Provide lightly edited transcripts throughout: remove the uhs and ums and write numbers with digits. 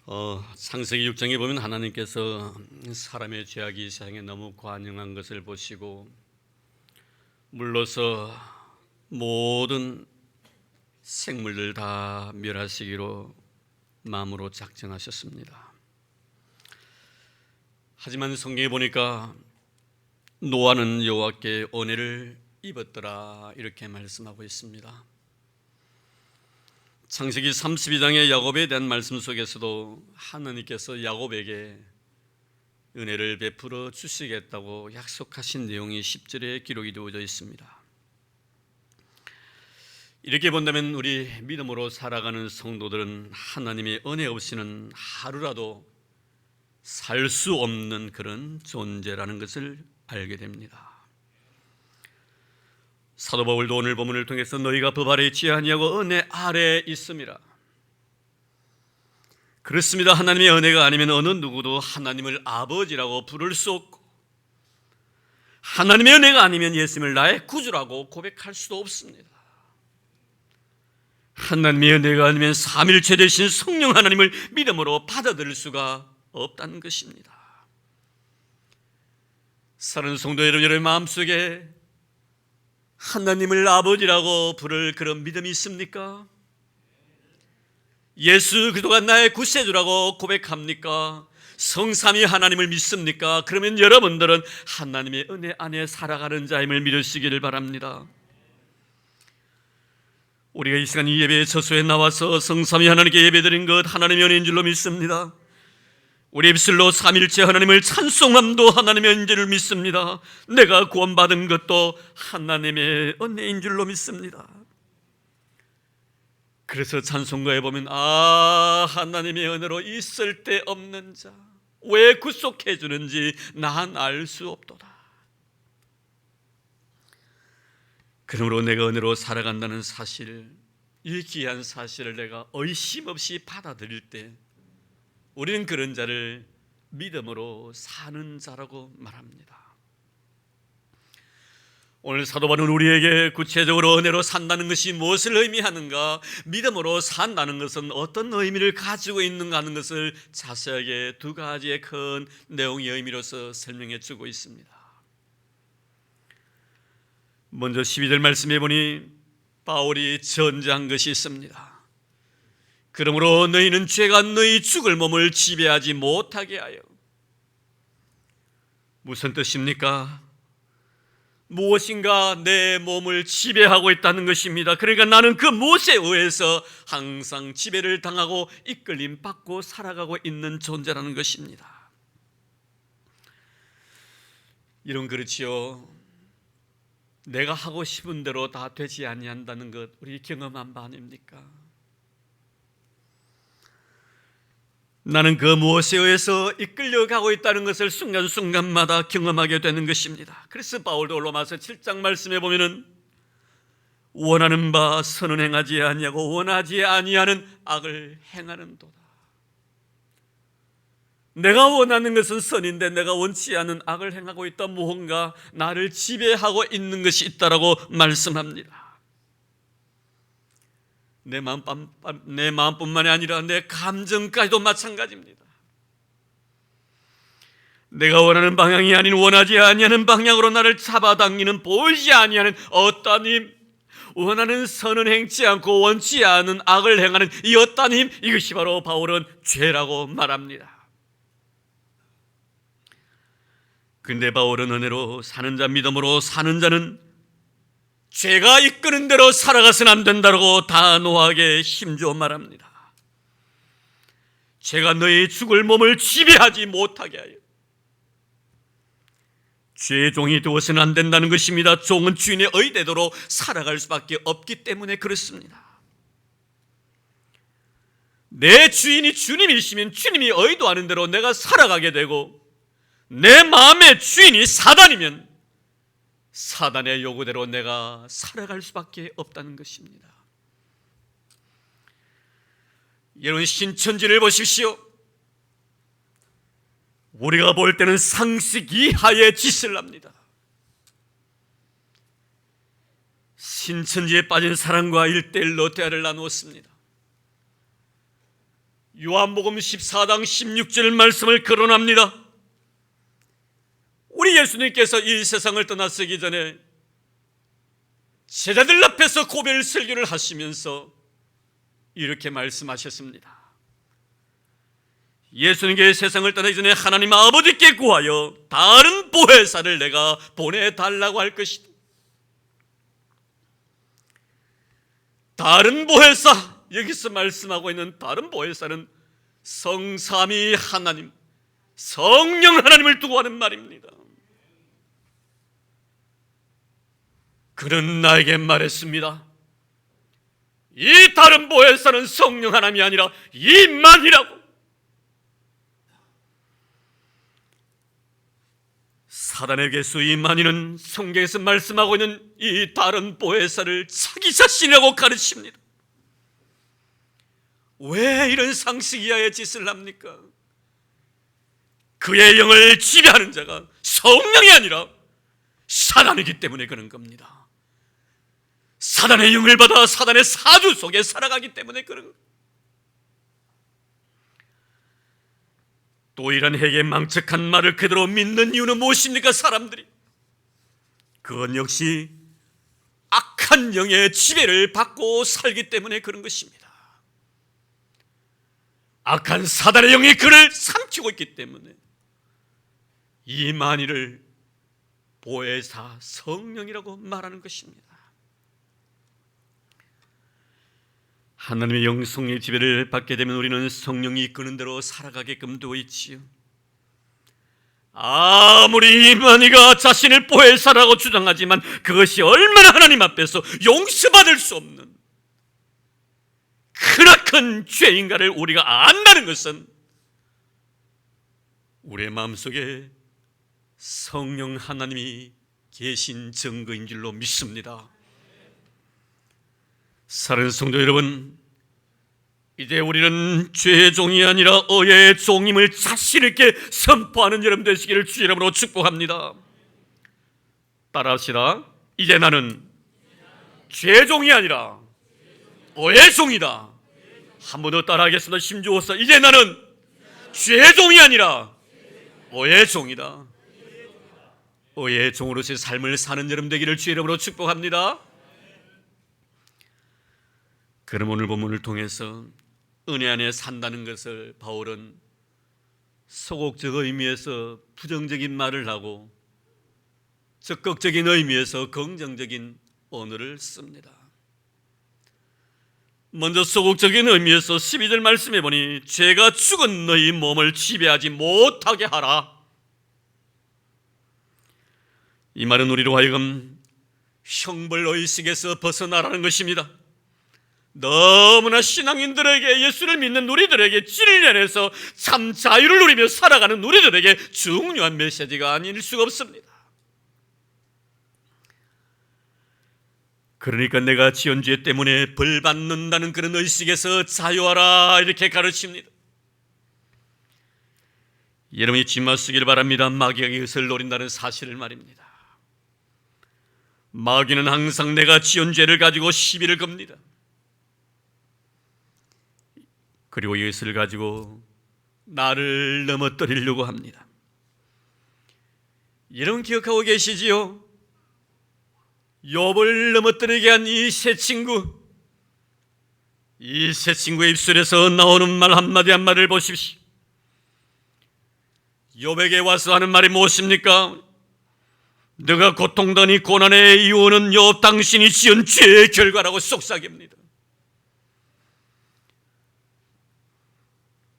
창세기 6장에 보면 하나님께서 사람의 죄악이 세상에 너무 관영한 것을 보시고 물러서 모든 생물들 다 멸하시기로 마음으로 작정하셨습니다. 하지만 성경에 보니까 노아는 여호와께 은혜를 입었더라 이렇게 말씀하고 있습니다. 창세기 32장의 야곱에 대한 말씀 속에서도 하나님께서 야곱에게 은혜를 베풀어 주시겠다고 약속하신 내용이 10절에 기록이 되어져 있습니다. 이렇게 본다면 우리 믿음으로 살아가는 성도들은 하나님의 은혜 없이는 하루라도 살 수 없는 그런 존재라는 것을 알게 됩니다. 사도 바울도 오늘 본문을 통해서 너희가 법 아래 있지 아니하고 은혜 아래 있음이라. 그렇습니다. 하나님의 은혜가 아니면 어느 누구도 하나님을 아버지라고 부를 수 없고, 하나님의 은혜가 아니면 예수님을 나의 구주라고 고백할 수도 없습니다. 하나님의 은혜가 아니면 삼일체 되신 성령 하나님을 믿음으로 받아들일 수가 없다는 것입니다. 사랑하는 성도 여러분의 마음속에 하나님을 아버지라고 부를 그런 믿음이 있습니까? 예수 그리스도가 나의 구세주라고 고백합니까? 성삼위 하나님을 믿습니까? 그러면 여러분들은 하나님의 은혜 안에 살아가는 자임을 믿으시기를 바랍니다. 우리가 이 시간 이 예배의 처소에 나와서 성삼위 하나님께 예배드린 것 하나님의 은혜인 줄로 믿습니다. 우리 입술로 삼일체 하나님을 찬송함도 하나님의 은혜를 믿습니다. 내가 구원받은 것도 하나님의 은혜인 줄로 믿습니다. 그래서 찬송가에 보면 하나님의 은혜로 있을 데 없는 자 왜 구속해 주는지 난 알 수 없도다. 그러므로 내가 은혜로 살아간다는 사실, 이 귀한 사실을 내가 의심 없이 받아들일 때 우리는 그런 자를 믿음으로 사는 자라고 말합니다. 오늘 사도 바울은 우리에게 구체적으로 은혜로 산다는 것이 무엇을 의미하는가, 믿음으로 산다는 것은 어떤 의미를 가지고 있는가 하는 것을 자세하게 두 가지의 큰 내용의 의미로서 설명해 주고 있습니다. 먼저 12절 말씀해 보니 바울이 전제한 것이 있습니다. 그러므로 너희는 죄가 너희 죽을 몸을 지배하지 못하게 하여. 무슨 뜻입니까? 무엇인가 내 몸을 지배하고 있다는 것입니다. 그러니까 나는 그 무엇에 의해서 항상 지배를 당하고 이끌림 받고 살아가고 있는 존재라는 것입니다. 이런 그렇지요. 내가 하고 싶은 대로 다 되지 아니한다는 것 우리 경험한 바 아닙니까? 나는 그 무엇에 의해서 이끌려가고 있다는 것을 순간순간마다 경험하게 되는 것입니다. 그래서 바울도 로마서 7장 말씀에 보면은 원하는 바 선은 행하지 아니하고 원하지 아니하는 악을 행하는도다. 내가 원하는 것은 선인데 내가 원치 않은 악을 행하고 있다. 무언가 나를 지배하고 있는 것이 있다라고 말씀합니다. 내 마음뿐만이 아니라 내 감정까지도 마찬가지입니다. 내가 원하는 방향이 아닌 원하지 아니하는 방향으로 나를 잡아당기는 보이지 아니하는 어떠한 힘, 원하는 선은 행치 않고 원치 않은 악을 행하는 이 어떠한 힘, 이것이 바로 바울은 죄라고 말합니다. 근데 바울은 은혜로 사는 자, 믿음으로 사는 자는 죄가 이끄는 대로 살아가서는 안 된다고 단호하게 힘주어 말합니다. 죄가 너희 죽을 몸을 지배하지 못하게 하여. 죄의 종이 되어서는 안 된다는 것입니다. 종은 주인의 의대로 살아갈 수밖에 없기 때문에 그렇습니다. 내 주인이 주님이시면 주님이 의도하는 대로 내가 살아가게 되고, 내 마음의 주인이 사단이면 사단의 요구대로 내가 살아갈 수밖에 없다는 것입니다. 여러분, 신천지를 보십시오. 우리가 볼 때는 상식 이하의 짓을 합니다. 신천지에 빠진 사람과 1:1로 대화를 나누었습니다. 요한복음 14장 16절 말씀을 거론합니다. 우리 예수님께서 이 세상을 떠나시기 전에 제자들 앞에서 고별 설교를 하시면서 이렇게 말씀하셨습니다. 예수님께 세상을 떠나기 전에 하나님 아버지께 구하여 다른 보혜사를 내가 보내달라고 할 것이다. 다른 보혜사, 여기서 말씀하고 있는 다른 보혜사는 성삼위 하나님, 성령 하나님을 두고 하는 말입니다. 그는 나에게 말했습니다. 이 다른 보혜사는 성령 하나님이 아니라 이만이라고. 사단의 괴수 이만희는 성경에서 말씀하고 있는 이 다른 보혜사를 자기 자신이라고 가르칩니다. 왜 이런 상식 이하의 짓을 합니까? 그의 영을 지배하는 자가 성령이 아니라 사단이기 때문에 그런 겁니다. 사단의 영을 받아 사단의 사주 속에 살아가기 때문에 그런 겁니다. 또 이런 핵의 망측한 말을 그대로 믿는 이유는 무엇입니까? 사람들이 그건 역시 악한 영의 지배를 받고 살기 때문에 그런 것입니다. 악한 사단의 영이 그를 삼키고 있기 때문에 이 만일을 보혜사 성령이라고 말하는 것입니다. 하나님의 영성의 지배를 받게 되면 우리는 성령이 이끄는 대로 살아가게끔 되어 있지요. 아무리 이만희가 자신을 보혜사라고 주장하지만 그것이 얼마나 하나님 앞에서 용서받을 수 없는 크나큰 죄인가를 우리가 안다는 것은 우리의 마음속에 성령 하나님이 계신 증거인 줄로 믿습니다. 사랑하는 성도 여러분, 이제 우리는 죄의 종이 아니라 의의 종임을 자신 있게 선포하는 여러분 되시기를 주의 이름으로 축복합니다. 따라합시다. 이제 나는 죄의 종이 아니라 의의 종이다. 한 번 더 따라하겠습니다. 힘주어서 이제 나는 죄의 종이 아니라 의의 종이다. 의의 종으로서의 삶을 사는 여러분 되기를 주의 이름으로 축복합니다. 그럼 오늘 본문을 통해서 은혜 안에 산다는 것을 바울은 소극적 의미에서 부정적인 말을 하고 적극적인 의미에서 긍정적인 언어를 씁니다. 먼저 소극적인 의미에서 12절 말씀해 보니 죄가 죽은 너희 몸을 지배하지 못하게 하라. 이 말은 우리로 하여금 형벌의식에서 벗어나라는 것입니다. 너무나 신앙인들에게, 예수를 믿는 우리들에게, 진리 안에서 참 자유를 누리며 살아가는 우리들에게 중요한 메시지가 아닐 수가 없습니다. 그러니까 내가 지은 죄 때문에 벌 받는다는 그런 의식에서 자유하라 이렇게 가르칩니다. 여러분이 짐마쓰기를 바랍니다. 마귀가 이것을 노린다는 사실을 말입니다. 마귀는 항상 내가 지은 죄를 가지고 시비를 겁니다. 그리고 이것을 가지고 나를 넘어뜨리려고 합니다. 여러분 기억하고 계시지요? 욥을 넘어뜨리게 한 이 새 친구, 이 새 친구의 입술에서 나오는 말 한마디 한마디를 보십시오. 욥에게 와서 하는 말이 무엇입니까? 너가 고통당하니 고난의 이유는 욥 당신이 지은 죄의 결과라고 속삭입니다.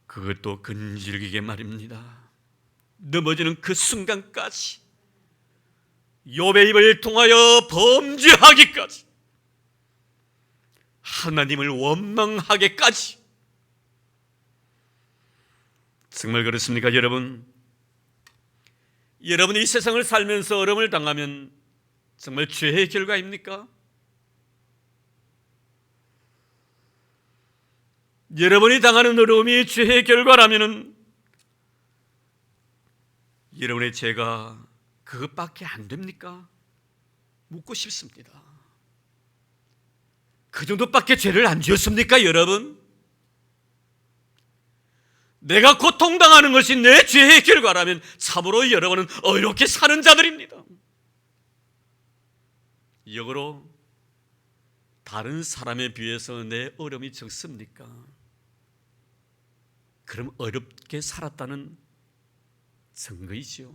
그것도 근질기게 말입니다. 넘어지는 그 순간까지, 욥의 입을 통하여 범죄하기까지, 하나님을 원망하기까지. 정말 그렇습니까 여러분? 여러분이 이 세상을 살면서 어려움을 당하면 정말 죄의 결과입니까? 여러분이 당하는 어려움이 죄의 결과라면 여러분의 죄가 그것밖에 안 됩니까? 묻고 싶습니다. 그 정도밖에 죄를 안 지었습니까 여러분? 내가 고통당하는 것이 내 죄의 결과라면 참으로 여러분은 어렵게 사는 자들입니다. 역으로 다른 사람에 비해서 내 어려움이 적습니까? 그럼 어렵게 살았다는 증거이지요.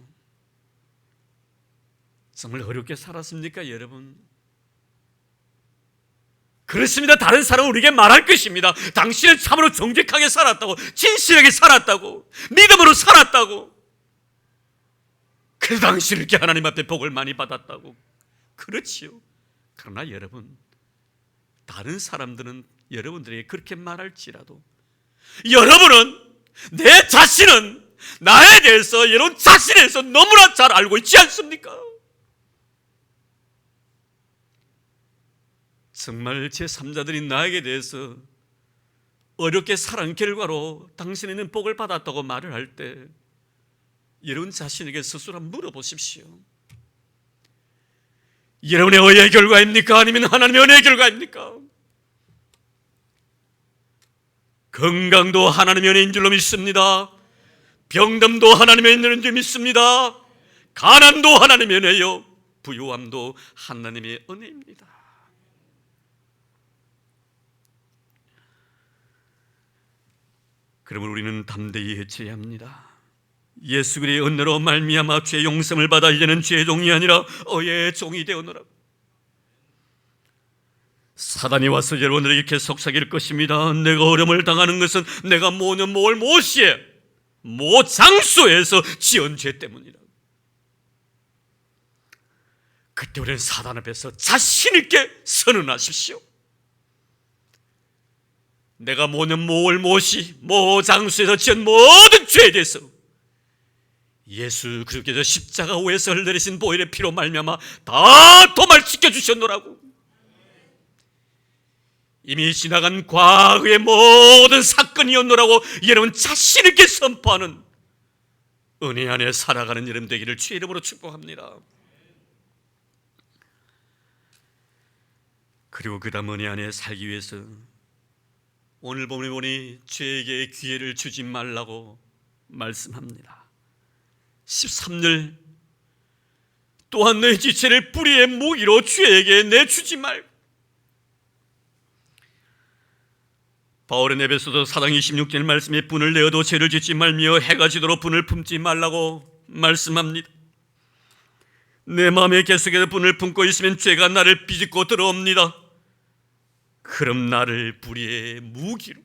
정말 어렵게 살았습니까, 여러분? 그렇습니다. 다른 사람은 우리에게 말할 것입니다. 당신은 참으로 정직하게 살았다고, 진실하게 살았다고, 믿음으로 살았다고. 그래서 당신은 이렇게 하나님 앞에 복을 많이 받았다고. 그렇지요. 그러나 여러분, 다른 사람들은 여러분들에게 그렇게 말할지라도 여러분은, 내 자신은 나에 대해서, 여러분 자신에 대해서 너무나 잘 알고 있지 않습니까? 정말 제3자들이 나에게 대해서 어렵게 살은 결과로 당신에는 복을 받았다고 말을 할 때 여러분 자신에게 스스로 물어보십시오. 여러분의 의의 결과입니까? 아니면 하나님의 은혜의 결과입니까? 건강도 하나님의 은혜인 줄로 믿습니다. 병듦도 하나님의 은혜인 줄 믿습니다. 가난도 하나님의 은혜요, 부유함도 하나님의 은혜입니다. 그러면 우리는 담대히 외쳐야 합니다. 예수 그리스도의 은혜로 말미암아 죄 용서를 받아 이제는 죄의 종이 아니라 의의 종이 되었노라. 사단이 와서 여러분들에게 이렇게 속삭일 것입니다. 내가 어려움을 당하는 것은 내가 모년 모월 모시에 모 장소에서 지은 죄 때문이다. 그때 우리는 사단 앞에서 자신 있게 선언하십시오. 내가 모년 모월 모시 모 장소에서 지은 모든 죄에 대해서 예수 그리스도께서 십자가 위에서 흘러내리신 보혈의 피로 말미암아 다 도말시켜 주셨노라고. 이미 지나간 과거의 모든 사건이었노라고 여러분 자신 있게 선포하는 은혜 안에 살아가는 여러분 되기를 주의 이름으로 축복합니다. 그리고 그 다음 은혜 안에 살기 위해서 오늘 본문에 보니 죄에게 기회를 주지 말라고 말씀합니다. 13절, 또한 너희 지체를 뿌리의 무기로 죄에게 내주지 말고. 바울은 에베소서 4장 26절 말씀에 분을 내어도 죄를 짓지 말며 해가 지도록 분을 품지 말라고 말씀합니다. 내 마음에 계속해서 분을 품고 있으면 죄가 나를 비집고 들어옵니다. 그럼 나를 불의의 무기로,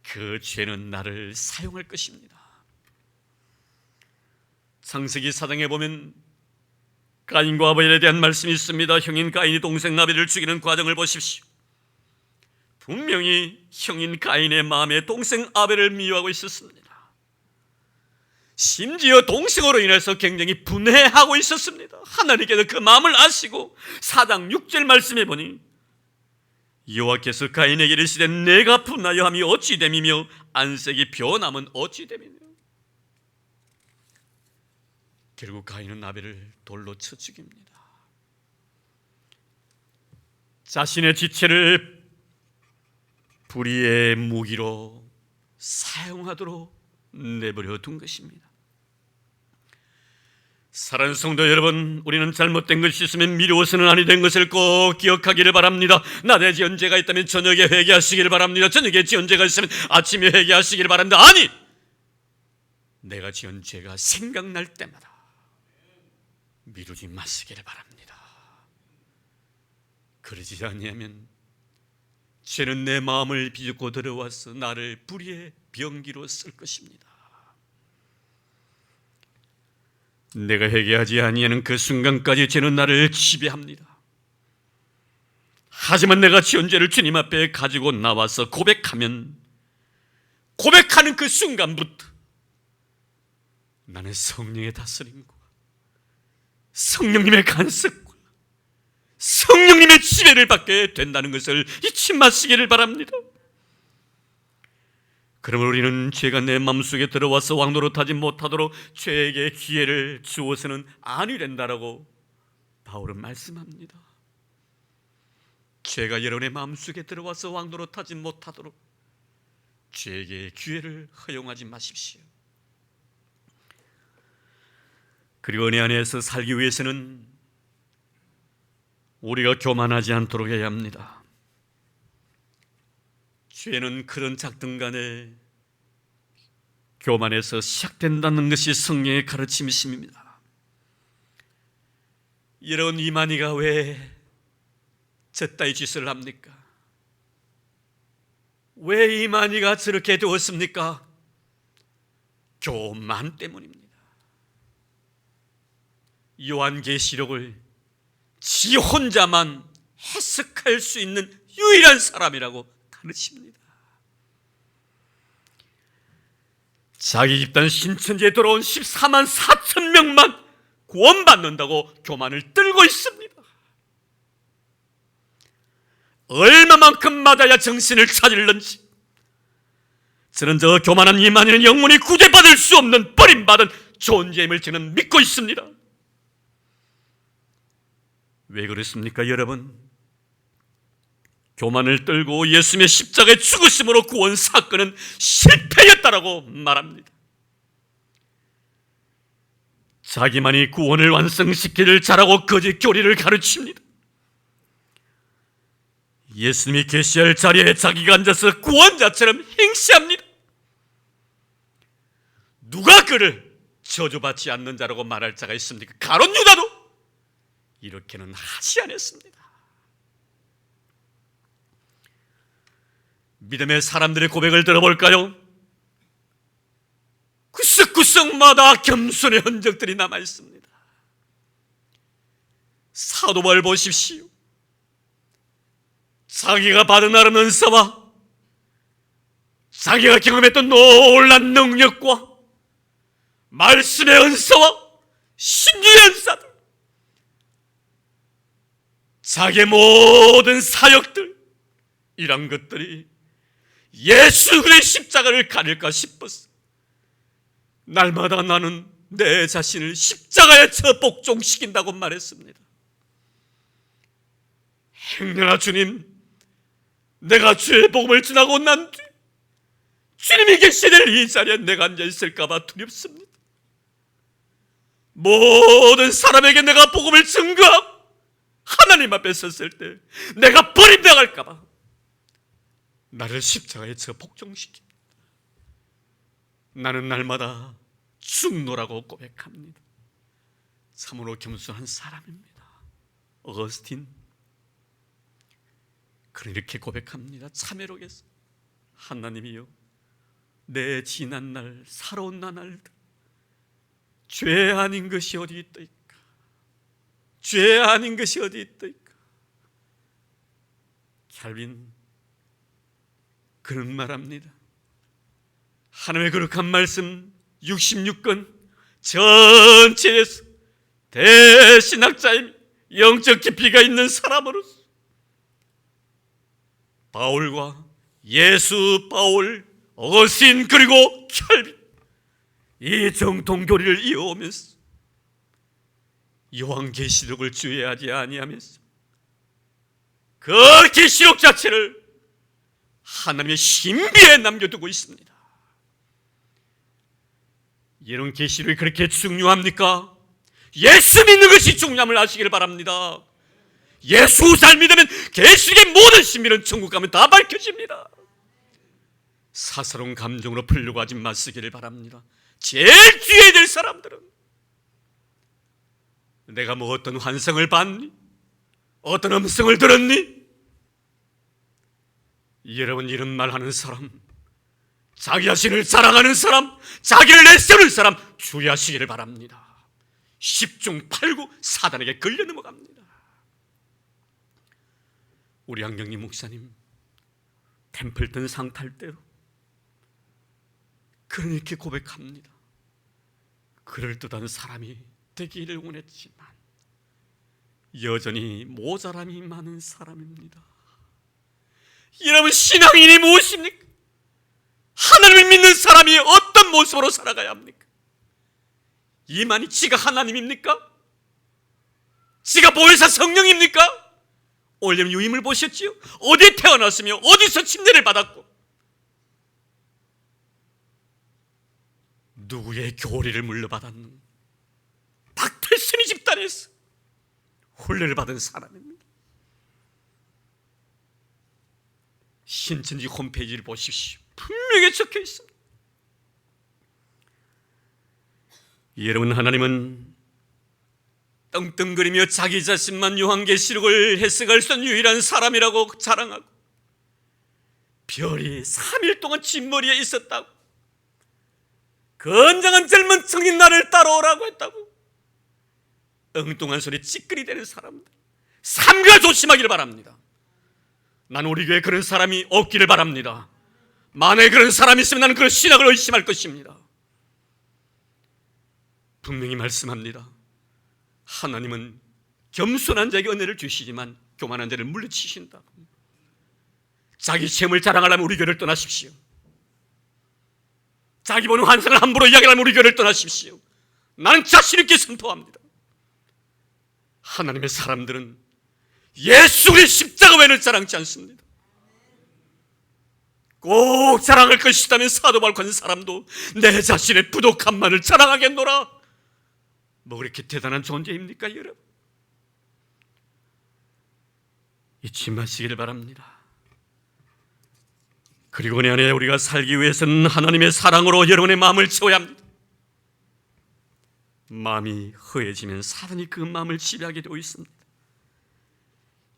그 죄는 나를 사용할 것입니다. 창세기 4장에 보면 가인과 아벨에 대한 말씀이 있습니다. 형인 가인이 동생 아벨을 죽이는 과정을 보십시오. 분명히 형인 가인의 마음에 동생 아벨을 미워하고 있었습니다. 심지어 동생으로 인해서 굉장히 분해하고 있었습니다. 하나님께서 그 마음을 아시고 4장 6절 말씀해 보니 여호와께서 가인에게 이르시되 내가 분하여 함이 어찌 됨이며 안색이 변함은 어찌 됨이며. 결국 가인은 아벨을 돌로 쳐 죽입니다. 자신의 지체를 불의의 무기로 사용하도록 내버려 둔 것입니다. 사랑하는 성도 여러분, 우리는 잘못된 것이 있으면 미루어서는 아니 된 것을 꼭 기억하기를 바랍니다. 낮에 지은 죄가 있다면 저녁에 회개하시기를 바랍니다. 저녁에 지은 죄가 있으면 아침에 회개하시기를 바랍니다. 아니, 내가 지은 죄가 생각날 때마다 미루지 마시기를 바랍니다. 그러지 않으면 죄는 내 마음을 비집고 들어와서 나를 불의의 병기로 쓸 것입니다. 내가 회개하지 아니하는 그 순간까지 죄는 나를 지배합니다. 하지만 내가 지은 죄를 주님 앞에 가지고 나와서 고백하면, 고백하는 그 순간부터 나는 성령의 다스림과 성령님의 간섭과 성령님의 지배를 받게 된다는 것을 잊지 마시기를 바랍니다. 그러면 우리는 죄가 내 마음속에 들어와서 왕노릇하지 못하도록 죄에게 기회를 주어서는 아니 된다라고 바울은 말씀합니다. 죄가 여러분의 마음속에 들어와서 왕노릇하지 못하도록 죄에게 기회를 허용하지 마십시오. 그리고 은혜 안에서 살기 위해서는 우리가 교만하지 않도록 해야 합니다. 죄는 크든 작든 간에 교만에서 시작된다는 것이 성령의 가르침이십니다. 이런 이만희가 왜 저따위 짓을 합니까? 왜 이만희가 저렇게 되었습니까? 교만 때문입니다. 요한계시록을 지 혼자만 해석할 수 있는 유일한 사람이라고 가르칩니다. 자기 집단 신천지에 돌아온 14만 4천 명만 구원받는다고 교만을 떨고 있습니다. 얼마만큼 받아야 정신을 차릴는지. 저는 저 교만한 이만희는 영원히 구제받을 수 없는 버림받은 존재임을 저는 믿고 있습니다. 왜 그렇습니까, 여러분? 교만을 떨고 예수님의 십자가의 죽으심으로 구원 사건은 실패였다라고 말합니다. 자기만이 구원을 완성시키기를 잘하고 거짓 교리를 가르칩니다. 예수님이 계시할 자리에 자기가 앉아서 구원자처럼 행시합니다. 누가 그를 저주받지 않는 자라고 말할 자가 있습니까? 가룟 유다도 이렇게는 하지 않았습니다. 믿음의 사람들의 고백을 들어볼까요? 구석구석마다 겸손의 흔적들이 남아 있습니다. 사도 바울 보십시오. 자기가 받은 아름 은사와 자기가 경험했던 놀란 능력과 말씀의 은사와 신유의 은사들, 자기의 모든 사역들, 이런 것들이 예수 그리스도의 십자가를 가릴까 싶었어. 날마다 나는 내 자신을 십자가에 쳐 복종시킨다고 말했습니다. 행여나 주님, 내가 주의 복음을 전하고 난 뒤 주님이 계시는 이 자리에 내가 앉아 있을까 봐 두렵습니다. 모든 사람에게 내가 복음을 증거하고 하나님 앞에 섰을 때 내가 버림당할까 봐 나를 십자가에 쳐 복종시킵니다. 나는 날마다 죽노라고 고백합니다. 참으로 겸손한 사람입니다. 어거스틴 그렇게 고백합니다. 참회록에서 하나님이여, 내 지난 날 살아온 나날들 죄 아닌 것이 어디 있더이까? 죄 아닌 것이 어디 있더이까? 캘빈 그런 말합니다. 하나님의 거룩한 말씀 66권 전체에서 대신학자임 영적 깊이가 있는 사람으로서 바울과 예수, 바울, 어거스틴 그리고 켈빈 이 정통교리를 이어오면서 요한계시록을 주의하지 아니하면서 그 계시록 자체를 하나님의 신비에 남겨두고 있습니다. 이런 계시록이 그렇게 중요합니까? 예수 믿는 것이 중요함을 아시기를 바랍니다. 예수 잘 믿으면 계시록의 모든 신비는 천국 가면 다 밝혀집니다. 사사로운 감정으로 풀려고 하지 마시기를 바랍니다. 제일 주의해야 될 사람들은 내가 뭐 어떤 환상을 봤니? 어떤 음성을 들었니? 여러분, 이런 말 하는 사람, 자기 자신을 자랑하는 사람, 자기를 내세우는 사람 주의하시기를 바랍니다. 10중 8구 사단에게 걸려 넘어갑니다. 우리 안경림 목사님 템플턴 상탈대로 그렇게 고백합니다. 그럴듯한 사람이 되기를 원했지만 여전히 모자람이 많은 사람입니다. 여러분, 신앙인이 무엇입니까? 하나님을 믿는 사람이 어떤 모습으로 살아가야 합니까? 이만희 지가 하나님입니까? 지가 보혜사 성령입니까? 올림 유임을 보셨지요? 어디에 태어났으며 어디서 침례를 받았고, 누구의 교리를 물려받았는 박태순이 집단에서 훈련을 받은 사람입니다. 신천지 홈페이지를 보십시오. 분명히 적혀 있습니다. 여러분, 하나님은 떵떵거리며 자기 자신만 요한계시록을 해석할 수 있는 유일한 사람이라고 자랑하고, 별이 3일 동안 뒷머리에 있었다고, 건장한 젊은 청인 나를 따라오라고 했다고, 엉뚱한 소리 찌끄리대는 사람들, 삼가 조심하기를 바랍니다. 나는 우리 교회에 그런 사람이 없기를 바랍니다. 만약에 그런 사람이 있으면 나는 그런 신학을 의심할 것입니다. 분명히 말씀합니다. 하나님은 겸손한 자에게 은혜를 주시지만 교만한 자를 물리치신다. 자기 체험을 자랑하려면 우리 교회를 떠나십시오. 자기 보는 환상을 함부로 이야기하면 우리 교회를 떠나십시오. 나는 자신 있게 선포합니다. 하나님의 사람들은 예수 그리스도의 십자가 외에는 자랑치 않습니다. 꼭 자랑할 것이 있다면 사도 바울과 같은 사람도 내 자신의 부족함만을 자랑하겠노라. 뭐 그렇게 대단한 존재입니까, 여러분? 잊지 마시기를 바랍니다. 그리고 내 안에 우리가 살기 위해서는 하나님의 사랑으로 여러분의 마음을 채워야 합니다. 마음이 허해지면 사단이 그 마음을 지배하게 되어 있습니다.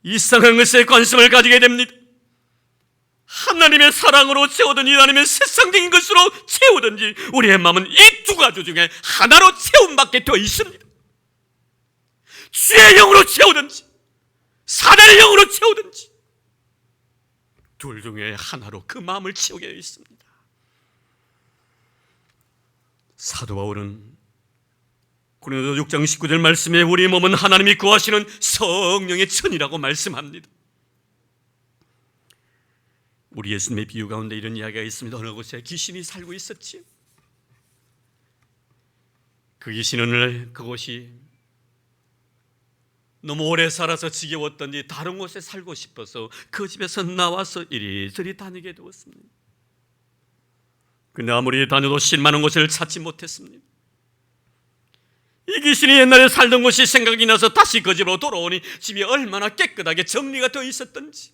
이상한 것에 관심을 가지게 됩니다. 하나님의 사랑으로 채우든지 하나님의 세상적인 것으로 채우든지 우리의 마음은 이 두 가지 중에 하나로 채움받게 되어 있습니다. 주의 영으로 채우든지 사단의 영으로 채우든지 둘 중에 하나로 그 마음을 채우게 되어 있습니다. 사도 바울은 고린도서 6장 19절 말씀에 우리 몸은 하나님이 거하시는 성령의 천이라고 말씀합니다. 우리 예수님의 비유 가운데 이런 이야기가 있습니다. 어느 곳에 귀신이 살고 있었지요. 그 귀신은 오늘 그곳이 너무 오래 살아서 지겨웠던지 다른 곳에 살고 싶어서 그 집에서 나와서 이리저리 다니게 되었습니다. 근데 아무리 다녀도 쉴만한 곳을 찾지 못했습니다. 이 귀신이 옛날에 살던 곳이 생각이 나서 다시 그 집으로 돌아오니 집이 얼마나 깨끗하게 정리가 되어 있었던지,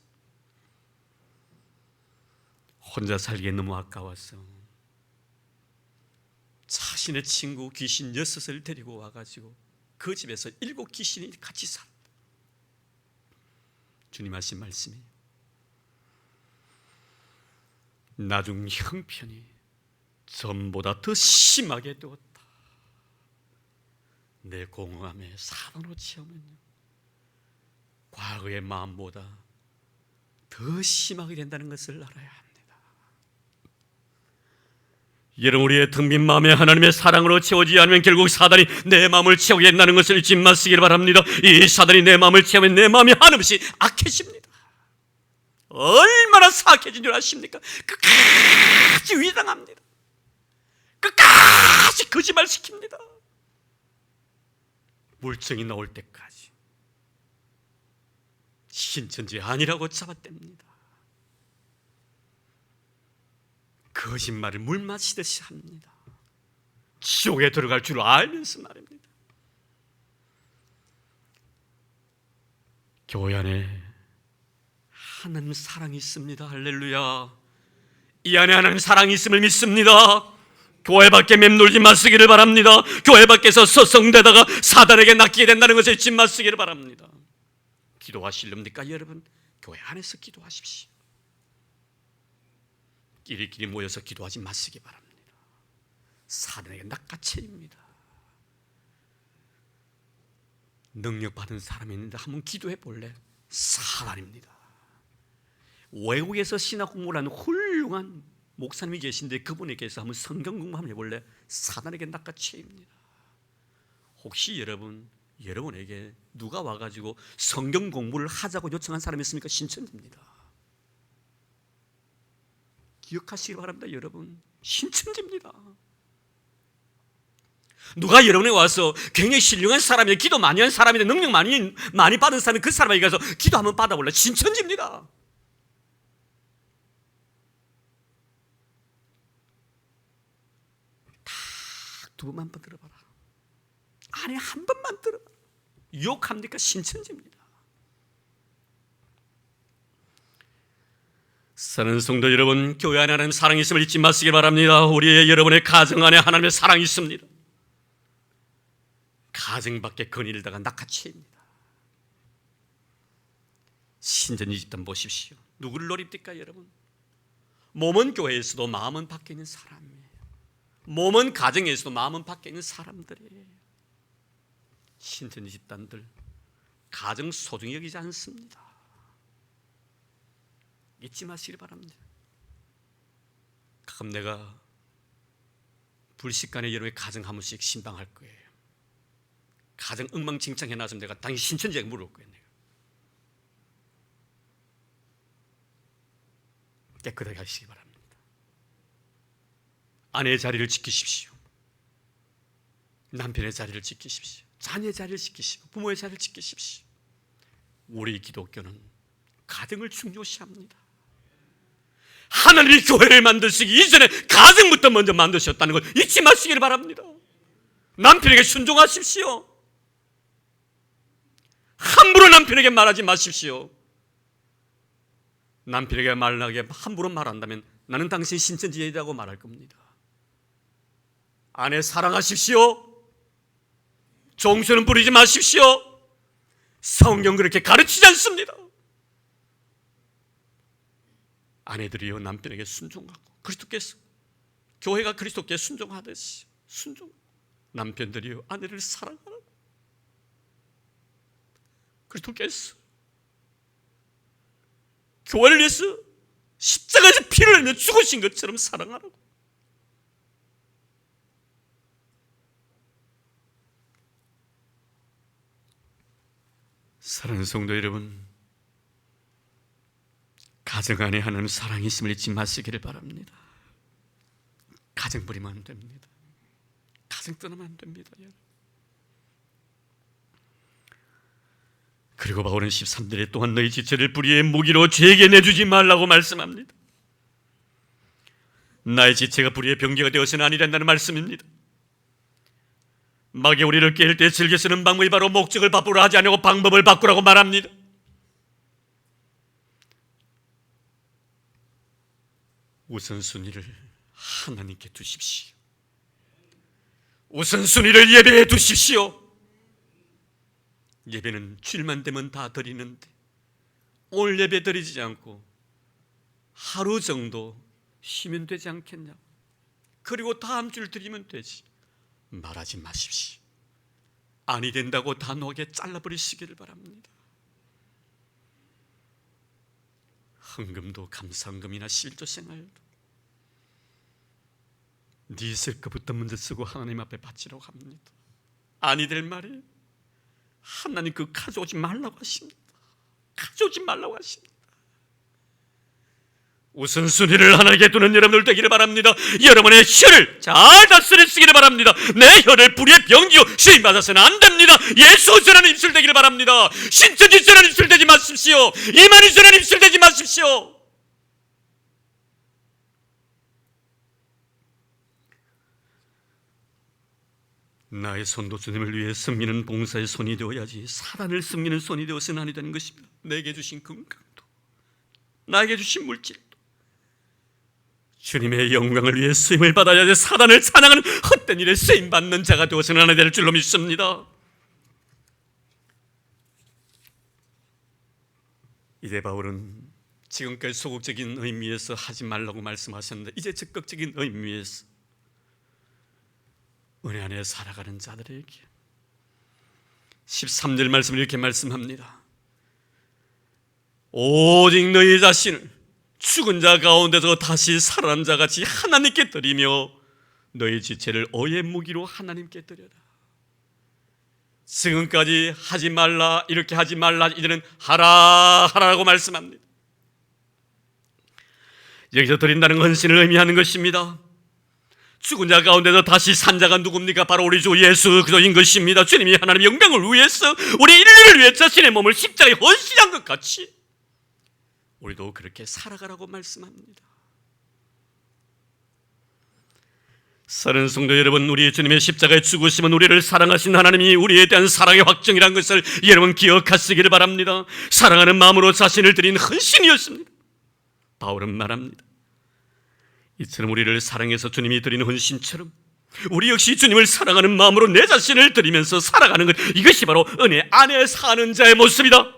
혼자 살기에 너무 아까워서 자신의 친구 귀신 6을 데리고 와가지고 그 집에서 7 귀신이 같이 살았다. 주님 하신 말씀이 나중 형편이 전보다 더 심하게 되었다. 내 공허함에 사단으로 채우면요, 과거의 마음보다 더 심하게 된다는 것을 알아야 합니다. 여러분, 우리의 텅 빈 마음에 하나님의 사랑으로 채워지지 않으면 결국 사단이 내 마음을 채우게 된다는 것을 잊지 마시길 바랍니다. 이 사단이 내 마음을 채우면 내 마음이 한없이 악해집니다. 얼마나 사악해진 줄 아십니까? 끝까지 위장합니다. 끝까지 거짓말시킵니다. 물증이 나올 때까지 신천지 아니라고 잡아댑니다. 거짓말을 물 마시듯이 합니다. 지옥에 들어갈 줄 알면서 말입니다. 교회 안에 하나님 사랑이 있습니다. 할렐루야. 이 안에 하나님 사랑이 있음을 믿습니다. 교회 밖에 맴돌지 마시기를 바랍니다. 교회 밖에서 서성대다가 사단에게 낚이게 된다는 것을 잊지 마시기를 바랍니다. 기도하실렵니까 여러분? 교회 안에서 기도하십시오. 끼리끼리 모여서 기도하지 마시기 바랍니다. 사단에게 낚아채입니다. 능력받은 사람이 있는데 한번 기도해 볼래? 사단입니다. 외국에서 신학 공부를 하는 훌륭한 목사님이 계신데 그분에게서 한번 성경 공부 한번 해볼래? 사단에게 낚아채입니다. 혹시 여러분에게 누가 와가지고 성경 공부를 하자고 요청한 사람이 있습니까? 신천지입니다. 기억하시기 바랍니다. 여러분, 신천지입니다. 누가 여러분에 와서 굉장히 신령한 사람이에요, 기도 많이 한 사람인데 능력 많이 받은 사람이 그 사람에게 가서 기도 한번 받아볼래? 신천지입니다. 다 두 번만 들어봐라. 아니, 한 번만 들어봐라. 유혹합니까? 신천지입니다. 사랑하는 성도 여러분, 교회 안에 하나님의 사랑이 있음을 잊지 마시길 바랍니다. 우리의 여러분의 가정 안에 하나님의 사랑이 있습니다. 가정 밖에 거닐다가 낚아채입니다. 신천지 집단 보십시오. 누구를 노립니까 여러분? 몸은 교회에서도 마음은 밖에 있는 사람이에요. 몸은 가정에서도 마음은 밖에 있는 사람들이에요. 신천지 집단들 가정 소중히 여기지 않습니다. 잊지 마시기 바랍니다. 가끔 내가 불식간에 여러분의 가정 한 번씩 신방할 거예요. 가정 엉망진창해 놔서 내가 당연히 신천지에 물을 거예요. 내가 깨끗하게 하시기 바랍니다. 아내의 자리를 지키십시오. 남편의 자리를 지키십시오. 자녀의 자리를 지키시고 부모의 자리를 지키십시오. 우리 기독교는 가정을 중요시합니다. 하나님이 교회를 만드시기 이전에 가정부터 먼저 만드셨다는 걸 잊지 마시기를 바랍니다. 남편에게 순종하십시오. 함부로 남편에게 말하지 마십시오. 남편에게 말하게 함부로 말한다면 나는 당신 신천지이라고 말할 겁니다. 아내 사랑하십시오. 종수는 부리지 마십시오. 성경 그렇게 가르치지 않습니다. 아내들이요 남편에게 순종하고 그리스도께서 교회가 그리스도께 순종하듯이 순종. 남편들이요 아내를 사랑하라고 그리스도께서 교회를 위해서 십자가에서 피를 흘리며 죽으신 것처럼 사랑하라고. 사랑하는 성도 여러분, 가정 안에 하나님 사랑이 있음을 잊지 마시기를 바랍니다. 가정 버리면 안 됩니다. 가정 떠나면 안 됩니다. 그리고 바울은 13절에 또한 너희 지체를 불의의 무기로 죄에게 내주지 말라고 말씀합니다. 나의 지체가 불의의 병기가 되어서는 아니 된다는 말씀입니다. 마귀가 우리를 깨울 때 즐겨 쓰는 방법이 바로 목적을 바꾸라 하지 않고 방법을 바꾸라고 말합니다. 우선순위를 하나님께 두십시오. 우선순위를 예배에 두십시오. 예배는 주일만 되면 다 드리는데 오늘 예배 드리지 않고 하루 정도 쉬면 되지 않겠냐고. 그리고 다음 주를 드리면 되지. 말하지 마십시오. 아니 된다고 단호하게 잘라버리시기를 바랍니다. 헌금도 감사헌금이나 실조생활도 네 있을 것부터 먼저 쓰고 하나님 앞에 바치라고 합니다. 아니 될 말이에요. 하나님 그거 가져오지 말라고 하십니다. 가져오지 말라고 하십니다. 우선순위를 하나님께 두는 여러분들 되기를 바랍니다. 여러분의 혀를 잘 다스려 쓰기를 바랍니다. 내 혀를 불의의 병기요 시인받아서는 안 됩니다. 예수 전하는 입술 되기를 바랍니다. 신천지 전하는 입술 되지 마십시오. 이만희 전하는 입술 되지 마십시오. 나의 손도 주님을 위해 섬기는 봉사의 손이 되어야지 사단을 섬기는 손이 되어서는 아니 되는 것입니다. 내게 주신 건강도 나에게 주신 물질도 주님의 영광을 위해 쓰임을 받아야지 사단을 찬양하는 헛된 일에 쓰임받는 자가 되어서는 아니 될 줄로 믿습니다. 이제 바울은 지금까지 소극적인 의미에서 하지 말라고 말씀하셨는데 이제 적극적인 의미에서 은혜 안에 살아가는 자들에게 13절 말씀을 이렇게 말씀합니다. 오직 너희 자신을 죽은 자 가운데서 다시 살아난 자같이 하나님께 드리며 너희 지체를 어의 무기로 하나님께 드려라. 지금까지 하지 말라 이렇게 하지 말라 이제는 하라라고 말씀합니다. 여기서 드린다는 헌신을 의미하는 것입니다. 죽은 자 가운데서 다시 산 자가 누굽니까? 바로 우리 주 예수 그리스도인 것입니다. 주님이 하나님의 영광을 위해서 우리 인류를 위해 자신의 몸을 십자가에 헌신한 것 같이 우리도 그렇게 살아가라고 말씀합니다. 사랑하는 성도 여러분, 우리 주님의 십자가의 죽으심은 우리를 사랑하신 하나님이 우리에 대한 사랑의 확증이라는 것을 여러분 기억하시기를 바랍니다. 사랑하는 마음으로 자신을 드린 헌신이었습니다. 바울은 말합니다. 이처럼 우리를 사랑해서 주님이 드린 헌신처럼 우리 역시 주님을 사랑하는 마음으로 내 자신을 드리면서 살아가는 것, 이것이 바로 은혜 안에 사는 자의 모습이다.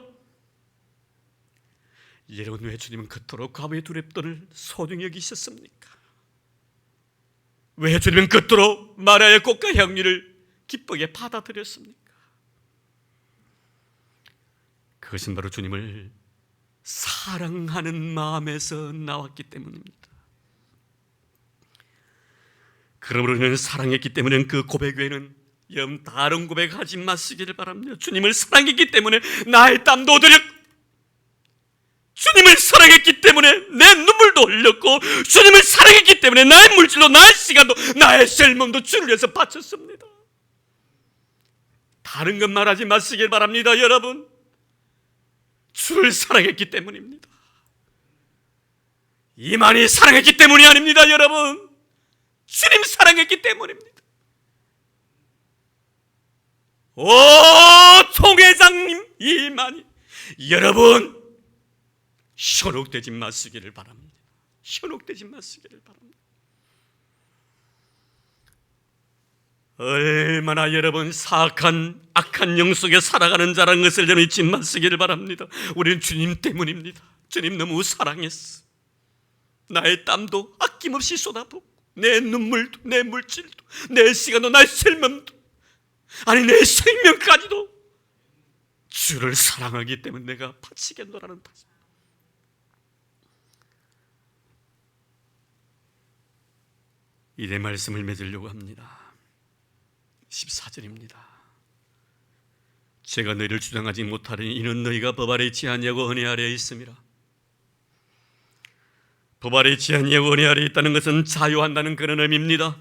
여러분, 왜 주님은 그토록 과부의 두렵도를 소중히 여기셨습니까? 왜 주님은 그토록 마리아의 꽃과 향유를 기쁘게 받아들였습니까? 그것은 바로 주님을 사랑하는 마음에서 나왔기 때문입니다. 그러므로 우리는 사랑했기 때문에 그 고백 외에는 다른 고백하지 마시기를 바랍니다. 주님을 사랑했기 때문에 나의 땀도 흘렸고, 주님을 사랑했기 때문에 내 눈물도 흘렸고, 주님을 사랑했기 때문에 나의 물질도, 나의 시간도, 나의 셀몸도 주를 위해서 바쳤습니다. 다른 것 말하지 마시길 바랍니다. 여러분, 주를 사랑했기 때문입니다. 이만희 사랑했기 때문이 아닙니다. 여러분, 주님 사랑했기 때문입니다. 오 총회장님 이만희, 여러분 현혹되지 마시기를 바랍니다. 현혹되지 마시기를 바랍니다. 얼마나 여러분 사악한 악한 영 속에 살아가는 자라는 것을 여러분 잊지 마시기를 바랍니다. 우리는 주님 때문입니다. 주님 너무 사랑했어. 나의 땀도 아낌없이 쏟아붓고, 내 눈물도, 내 물질도, 내 시간도, 나의 삶도, 아니 내 생명까지도 주를 사랑하기 때문에 내가 바치겠노라는 뜻입니다. 이래 말씀을 맺으려고 합니다. 14절입니다. 제가 너희를 주장하지 못하리니 이는 너희가 법 아래 있지 아니하고 은혜 아래에 있음이라. 법 아래 있지 아니하고 은혜 아래에 있다는 것은 자유한다는 그런 의미입니다.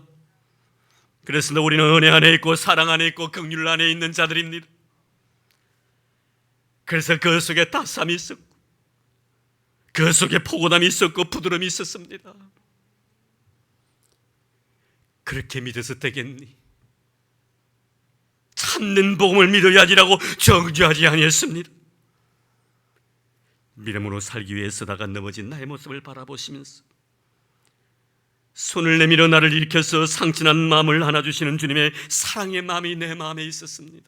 그래서 우리는 은혜 안에 있고 사랑 안에 있고 긍휼 안에 있는 자들입니다. 그래서 그 속에 따스함이 있었고, 그 속에 포근함이 있었고, 부드러움이 있었습니다. 그렇게 믿어서 되겠니? 참는 복음을 믿어야지라고 정죄하지 아니했습니다. 믿음으로 살기 위해 서다가 넘어진 나의 모습을 바라보시면서 손을 내밀어 나를 일으켜서 상친한 마음을 안아주시는 주님의 사랑의 마음이 내 마음에 있었습니다.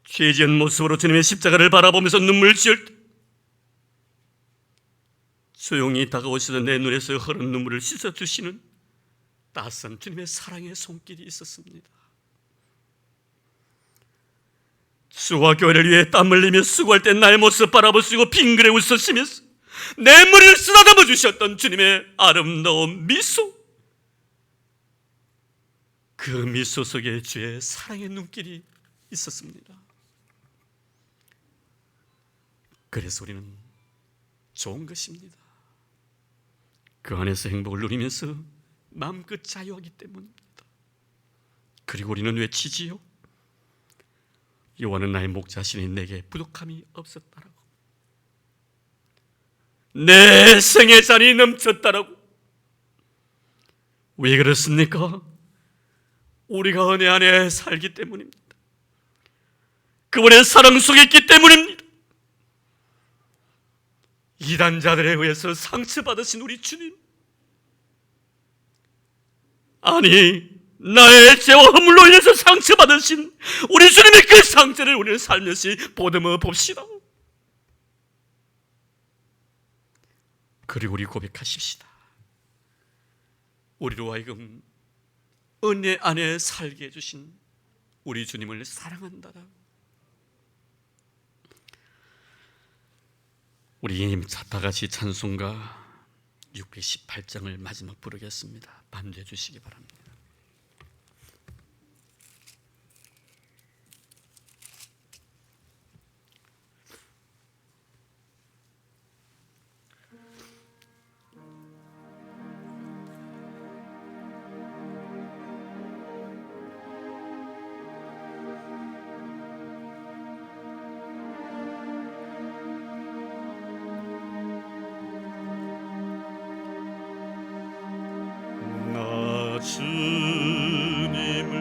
죄 지은 모습으로 주님의 십자가를 바라보면서 눈물 지을 때 조용히 다가오셔서 내 눈에서 흐른 눈물을 씻어주시는 따스한 주님의 사랑의 손길이 있었습니다. 주와 교회를 위해 땀 흘리며 수고할 때 나의 모습 바라보시고 빙그레 웃으시면서 내 머리를 쓰다듬어 주셨던 주님의 아름다운 미소, 그 미소 속에 주의 사랑의 눈길이 있었습니다. 그래서 우리는 좋은 것입니다. 그 안에서 행복을 누리면서 마음껏 자유하기 때문입니다. 그리고 우리는 외치지요. 여호와는 나의 목자시니 내게 부족함이 없었다라고, 내 생의 잔이 넘쳤다라고. 왜 그렇습니까? 우리가 은혜 안에 살기 때문입니다. 그분의 사랑 속에 있기 때문입니다. 이단자들에 의해서 상처받으신 우리 주님, 아니 나의 죄와 허물로 인해서 상처받으신 우리 주님의 그 상처를 우리는 살며시 보듬어 봅시다. 그리고 우리 고백하십시다. 우리로 하여금 은혜 안에 살게 해주신 우리 주님을 사랑한다라. 우리 다 같이 찬송가 618장을 마지막 부르겠습니다. 반주해 주시기 바랍니다. 주님을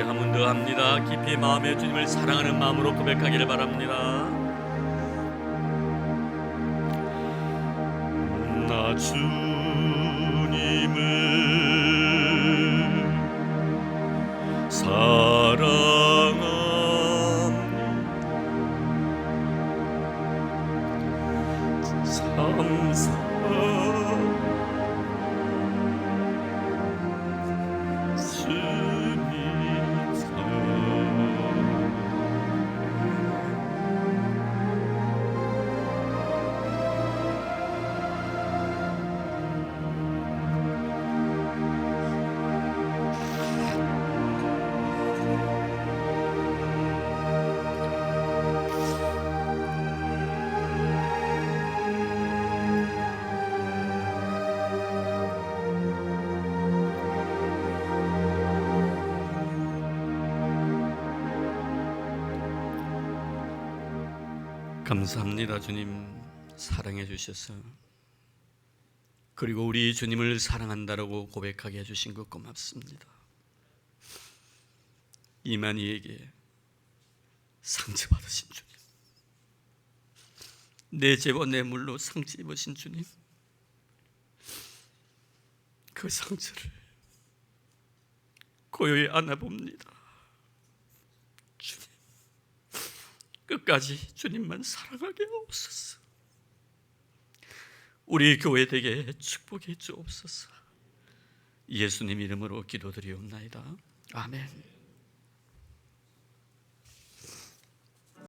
한 번 더 합니다. 깊이 마음에 주님을 사랑하는 마음으로 고백하기를 바랍니다. 나 주님을 사랑합니다. 삼사 감사합니다. 주님 사랑해 주셔서, 그리고 우리 주님을 사랑한다라고 고백하게 해주신 것 고맙습니다. 이만희에게 상처받으신 주님, 내 죄와 내 물로 상처 입으신 주님, 그 상처를 고요히 안아봅니다. 주님, 끝까지 주님만 사랑하게 하옵소서. 우리 교회 되게 축복해 주옵소서. 예수님 이름으로 기도드리옵나이다. 아멘.